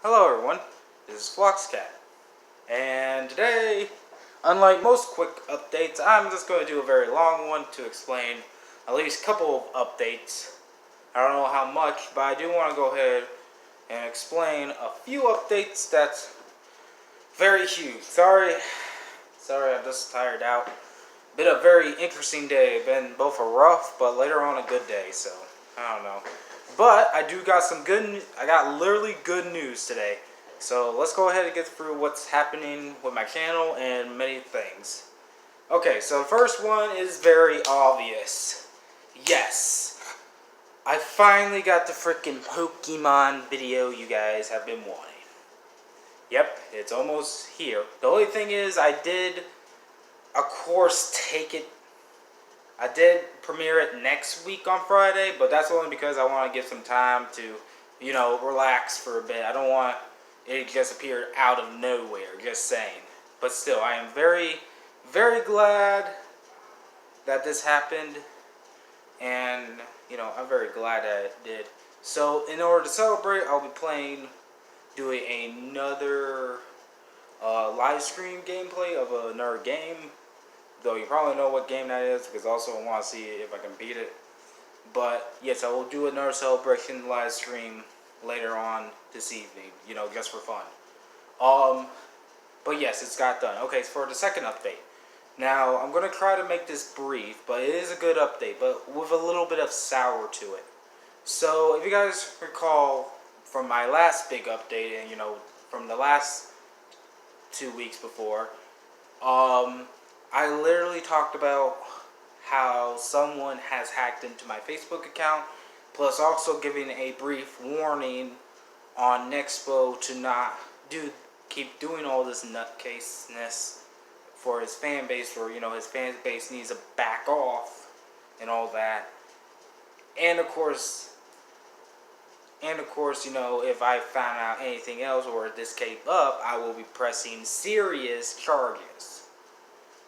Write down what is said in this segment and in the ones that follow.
Hello everyone, this is Floxcat, and today, unlike most quick updates, I'm just going to do a very long one to explain at least a couple of updates. I don't know how much, but I do want to go ahead and explain a few updates that's very huge. Sorry, I'm just tired out. Been a very interesting day. Been both a rough, but later on a good day, so I don't know. But I do got some good. I got literally good news today. So let's go ahead and get through what's happening with my channel and many things. Okay, so the first one is very obvious. Yes, I finally got the freaking Pokemon video you guys have been wanting. Yep, it's almost here. The only thing is I did, of course, I did premiere it next week on Friday, but that's only because I want to give some time to, relax for a bit. I don't want it to just appear out of nowhere, just saying. But still, I am very, very glad that this happened, and, I'm very glad that it did. So, in order to celebrate, I'll be doing another live stream gameplay of another game. Though you probably know what game that is, because also I want to see if I can beat it. But yes, I will do another celebration live stream later on this evening, just for fun. But yes, it's got done. Okay, so for the second update. Now, I'm going to try to make this brief, but it is a good update, but with a little bit of sour to it. So, if you guys recall from my last big update, and from the last 2 weeks before, I literally talked about how someone has hacked into my Facebook account, plus also giving a brief warning on Nexpo to not keep doing all this nutcaseness for his fan base, or his fan base needs to back off and all that. And of course, if I found out anything else or this came up, I will be pressing serious charges.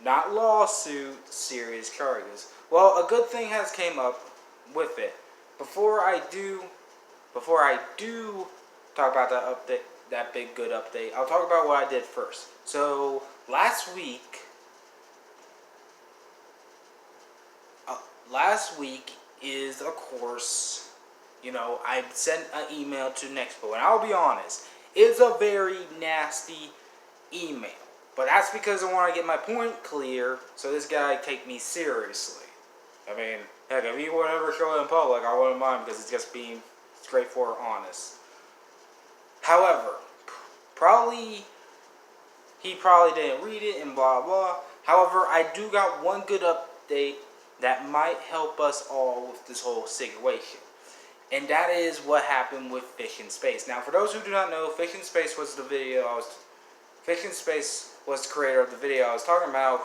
Not lawsuit, serious charges. Well, a good thing has came up with it. Before I do talk about that big good update, I'll talk about what I did first. So last week is, of course, I sent an email to Nexpo, and I'll be honest, it's a very nasty email. But that's because I want to get my point clear, so this guy take me seriously. I mean, heck, if he would ever show it in public, I wouldn't mind, because it's just being straightforward, honest. However, he probably didn't read it and blah blah. However, I do got one good update that might help us all with this whole situation. And that is what happened with Fish in Space. Now, for those who do not know, Fish in Space was the creator of the video I was talking about,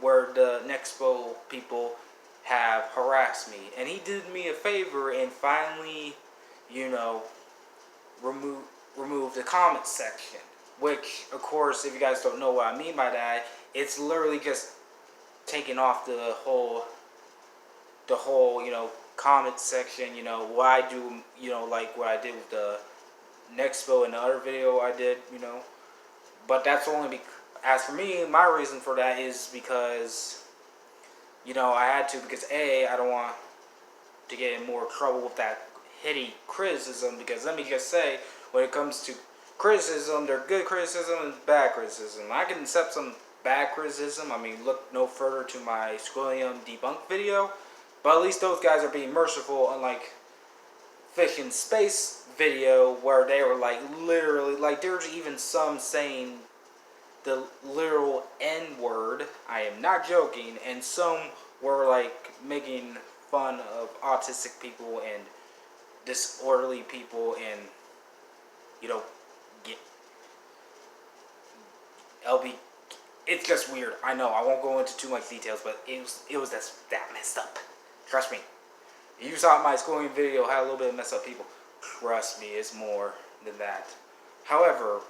where the Nexpo people have harassed me. And he did me a favor and finally, remove the comment section. Which, of course, if you guys don't know what I mean by that, it's literally just taking off the whole, comment section, what I do, like what I did with the Nexpo and the other video I did, But that's only as for me, my reason for that is because, I had to, because A, I don't want to get in more trouble with that hitty criticism, because let me just say, when it comes to criticism, there's good criticism and bad criticism. I can accept some bad criticism. I mean, look no further to my Squillium debunk video, but at least those guys are being merciful, unlike Fish in Space video, where they were literally, there's even some saying the literal N-word. I am not joking. And some were making fun of autistic people and disorderly people, and get LB. It's just weird. I know. I won't go into too much details, but it was that messed up. Trust me. You saw my schooling video had a little bit of messed up people. Trust me, it's more than that. However,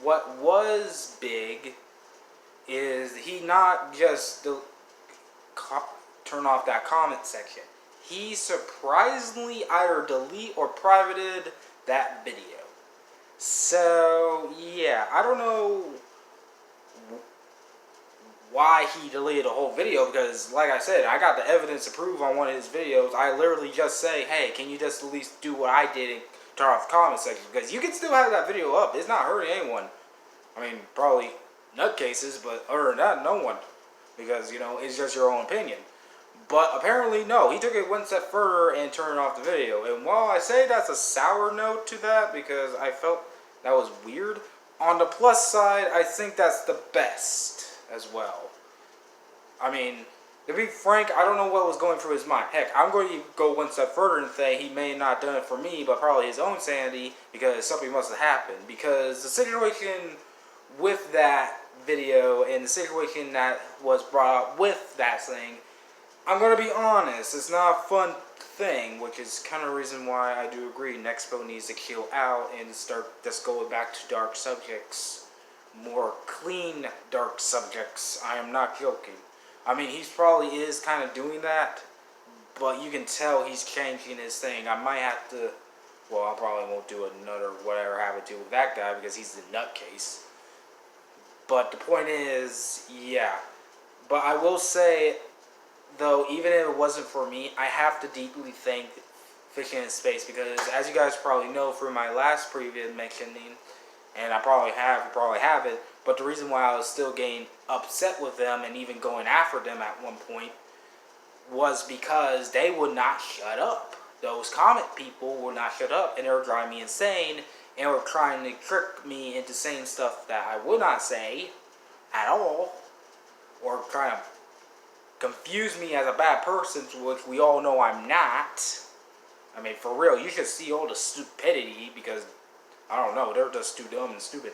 what was big is he not just turn off that comment section. He surprisingly either delete or privated that video. So, yeah, I don't know why he deleted the whole video, because, like I said, I got the evidence to prove on one of his videos. I literally just say, hey, can you just at least do what I did and turn off the comment section? Because you can still have that video up. It's not hurting anyone. I mean, probably nutcases, but other than that, no one. Because, you know, it's just your own opinion. But apparently, no. He took it one step further and turned off the video. And while I say that's a sour note to that, because I felt that was weird, on the plus side, I think that's the best as well. I mean, to be frank, I don't know what was going through his mind. Heck, I'm going to go one step further and say he may not have done it for me, but probably his own sanity, because something must have happened. Because the situation with that video and the situation that was brought up with that thing, I'm going to be honest, it's not a fun thing, which is kind of the reason why I do agree Nexpo needs to chill out and start just going back to dark subjects. More clean dark subjects. I am not joking. I mean, he probably is kind of doing that, but you can tell he's changing his thing. I might have to, well, I probably won't do another whatever have to do with that guy because he's the nutcase. But the point is, yeah. But I will say, though, even if it wasn't for me, I have to deeply thank Fishing in Space, because as you guys probably know from my last previous mentioning, and I probably have it, but the reason why I was still getting upset with them and even going after them at one point was because they would not shut up. Those comment people would not shut up, and they were driving me insane, and were trying to trick me into saying stuff that I would not say at all, or trying to confuse me as a bad person, which we all know I'm not. I mean, for real, you should see all the stupidity, because I don't know, they're just too dumb and stupid.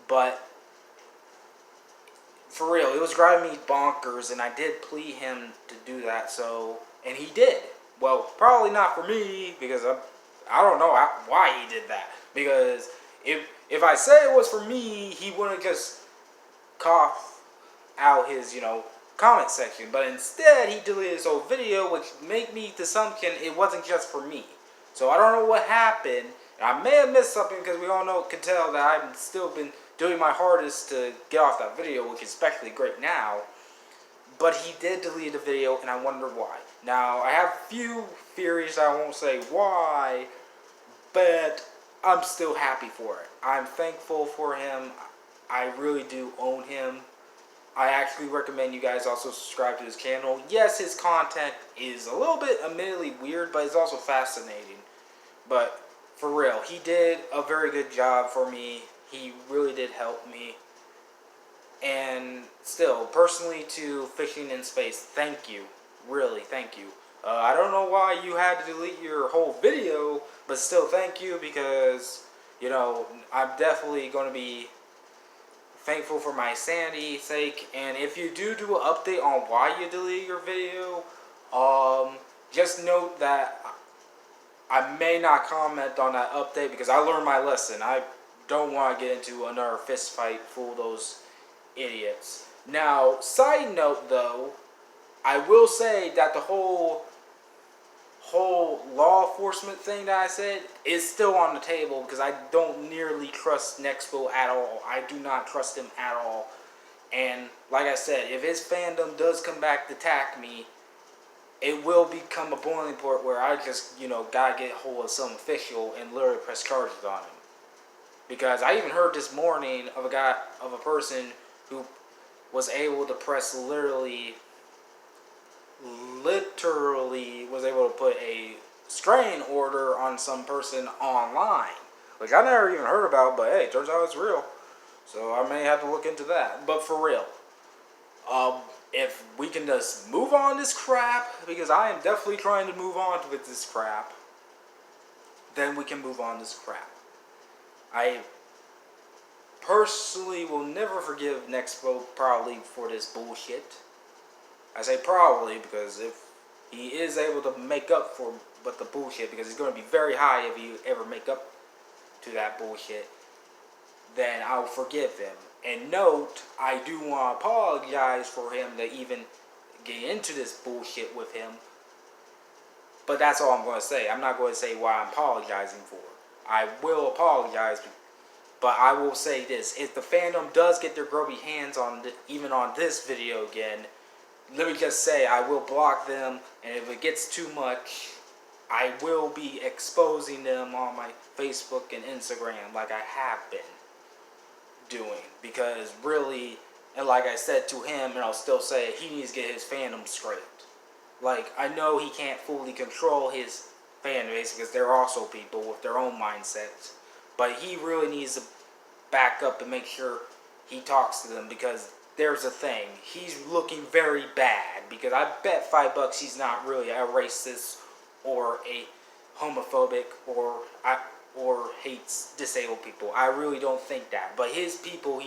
But for real, it was driving me bonkers, and I did plead him to do that, so, and he did. Well, probably not for me, because I don't know why he did that. Because if I say it was for me, he wouldn't just cough out his, you know, comment section. But instead, he deleted his whole video, which made me the assumption it wasn't just for me. So I don't know what happened. I may have missed something, because we all can tell that I've still been doing my hardest to get off that video, which is especially great now. But he did delete the video, and I wonder why. Now, I have a few theories. I won't say why, but I'm still happy for it. I'm thankful for him. I really do own him. I actually recommend you guys also subscribe to his channel. Yes, his content is a little bit admittedly weird, but it's also fascinating. But for real, he did a very good job for me. He really did help me. And still, personally to Fishing in Space, thank you. Really, thank you. I don't know why you had to delete your whole video, but still thank you, because, you know, I'm definitely going to be thankful for my sanity's sake. And if you do an update on why you deleted your video, just note that I may not comment on that update, because I learned my lesson. I don't want to get into another fist fight full of those idiots. Now, side note though, I will say that the whole law enforcement thing that I said is still on the table, because I don't nearly trust Nexpo at all. I do not trust him at all. And like I said, if his fandom does come back to attack me, it will become a boiling point where I just, you know, gotta get a hold of some official and literally press charges on him. Because I even heard this morning of a person who was able to press literally was able to put a restraining order on some person online, which I never even heard about, but hey, turns out it's real. So I may have to look into that. But for real, if we can just move on this crap, because I am definitely trying to move on with this crap, then we can move on this crap. I personally will never forgive Nexpo probably for this bullshit. I say probably because if he is able to make up for the bullshit, because he's going to be very high if he ever make up to that bullshit, then I'll forgive him. And note, I do want to apologize for him to even get into this bullshit with him. But that's all I'm going to say. I'm not going to say why I'm apologizing for. I will apologize But I will say this: if the fandom does get their grubby hands on even on this video again, let me just say I will block them, and if it gets too much, I will be exposing them on my Facebook and Instagram like I have been doing. Because really, and like I said to him, and I'll still say it, he needs to get his fandom straight. Like, I know he can't fully control his fan base because they're also people with their own mindsets. But he really needs to back up and make sure he talks to them, because there's a thing. He's looking very bad, because I bet $5 he's not really a racist or a homophobic or hates disabled people. I really don't think that. But his people,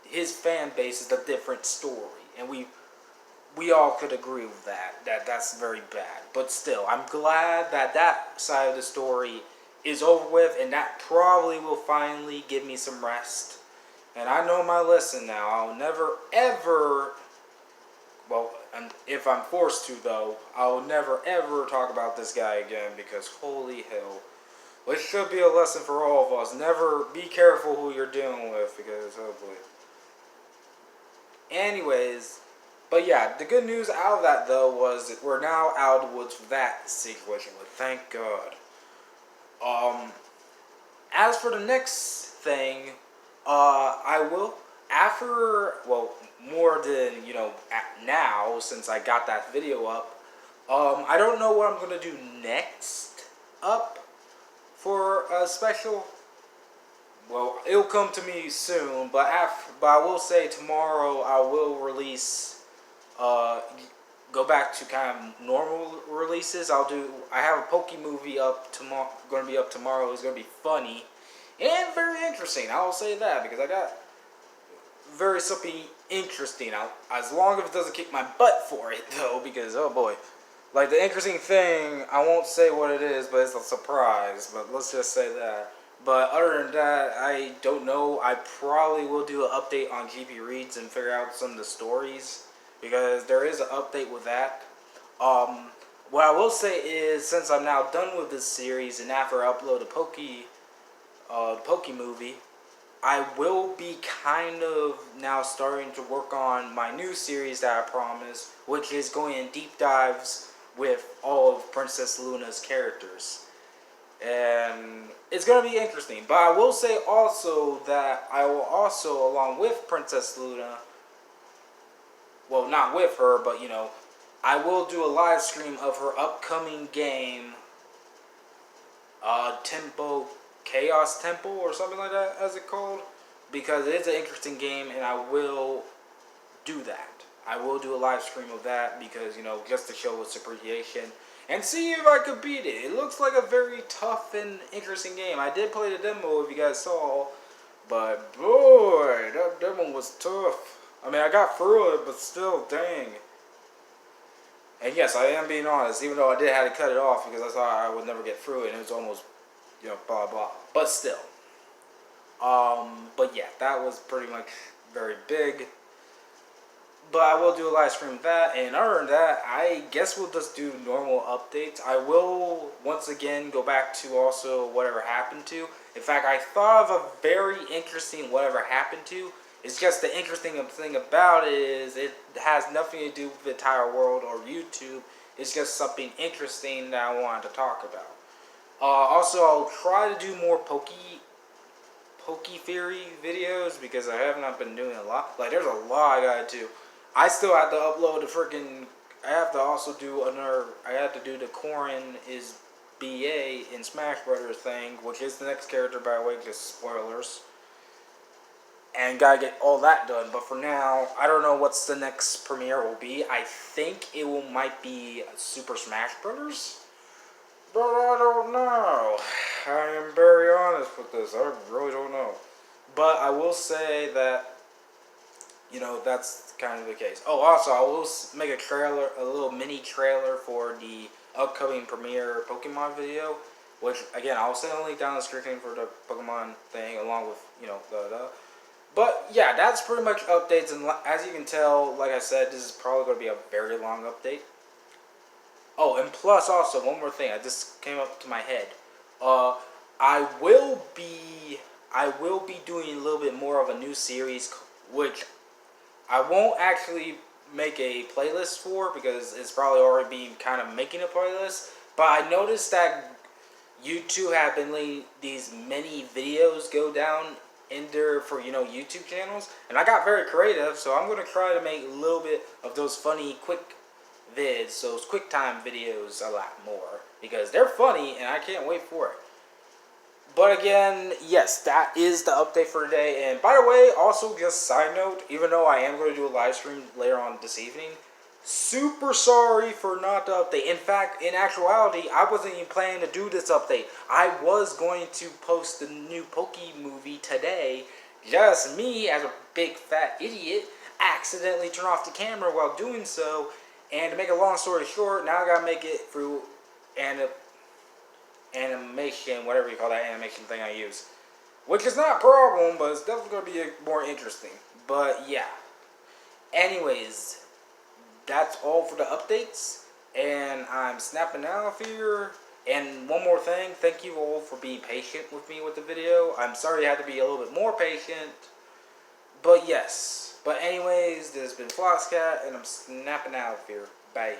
his fan base is a different story, and we all could agree with that's very bad. But still, I'm glad that side of the story is over with, and that probably will finally give me some rest. And I know my lesson now. I'll never ever, well, if I'm forced to though, I'll never ever talk about this guy again, because holy hell. Which should be a lesson for all of us. Never be careful who you're dealing with, because oh boy. Anyways, but yeah, the good news out of that though was that we're now out of the woods with that situation. But thank God. As for the next thing, I will, after, well, more than, now, since I got that video up, I don't know what I'm going to do next up for a special. Well, it'll come to me soon, but I will say tomorrow I will release, go back to kind of normal releases. I have a PokeMovie up tomorrow, going to be up tomorrow. It's going to be funny and very interesting. I will say that, because I got very something interesting. As long as it doesn't kick my butt for it though, because oh boy. Like, the interesting thing, I won't say what it is, but it's a surprise, but let's just say that. But other than that, I don't know. I probably will do an update on GP Reads and figure out some of the stories, because there is an update with that. What I will say is, since I'm now done with this series, and after I upload the PokeMovie, I will be kind of now starting to work on my new series that I promised, which is going in deep dives with all of Princess Luna's characters. And it's going to be interesting. But I will say also that I will also, along with Princess Luna, well, not with her, but, I will do a live stream of her upcoming game, Chaos Temple, or something like that, as it's called. Because it is an interesting game, and I will do that. I will do a live stream of that, because, just to show its appreciation. And see if I could beat it. It looks like a very tough and interesting game. I did play the demo, if you guys saw. But, boy, that demo was tough. I mean, I got through it, but still, dang. And yes, I am being honest, even though I did have to cut it off, because I thought I would never get through it, and it was almost, blah, blah. But still. But yeah, that was pretty much very big. But I will do a live stream of that, and other than that, I guess we'll just do normal updates. I will, once again, go back to also whatever happened to. In fact, I thought of a very interesting whatever happened to. It's just the interesting thing about it is it has nothing to do with the entire world or YouTube. It's just something interesting that I wanted to talk about. Also, I'll try to do more Poke Theory videos, because I have not been doing a lot. Like, there's a lot I gotta do. I still have to upload the freaking. I have to also do another. I have to do the Corrin is BA in Smash Brothers thing, which is the next character, by the way, just spoilers. And gotta get all that done. But for now, I don't know what's the next premiere will be. I think it might be Super Smash Brothers. But I don't know. I am very honest with this. I really don't know. But I will say that, that's kind of the case. Oh, also, I will make a little mini trailer for the upcoming premiere Pokemon video. Which, again, I'll send a link down in the description for the Pokemon thing, along with, But, yeah, that's pretty much updates. And as you can tell, like I said, this is probably going to be a very long update. Oh, and plus I just came up to my head. I I will be doing a little bit more of a new series, which I won't actually make a playlist for because it's probably already been kind of making a playlist. But I noticed that YouTube have been letting these many videos go down in there for, YouTube channels. And I got very creative, so I'm going to try to make a little bit of those funny, quick vids, those quick time videos a lot more. Because they're funny, and I can't wait for it. But again, yes, that is the update for today. And by the way, also just side note, even though I am going to do a live stream later on this evening, super sorry for not the update. In fact, in actuality, I wasn't even planning to do this update. I was going to post the new PokeMovie today. Just me, as a big fat idiot, accidentally turned off the camera while doing so. And to make a long story short, now I gotta make it through animation, whatever you call that animation thing I use. Which is not a problem, but it's definitely going to be more interesting. But yeah. Anyways, that's all for the updates. And I'm snapping out of here. And one more thing, thank you all for being patient with me with the video. I'm sorry I had to be a little bit more patient. But yes. But anyways, this has been Foxcat, and I'm snapping out of here. Bye.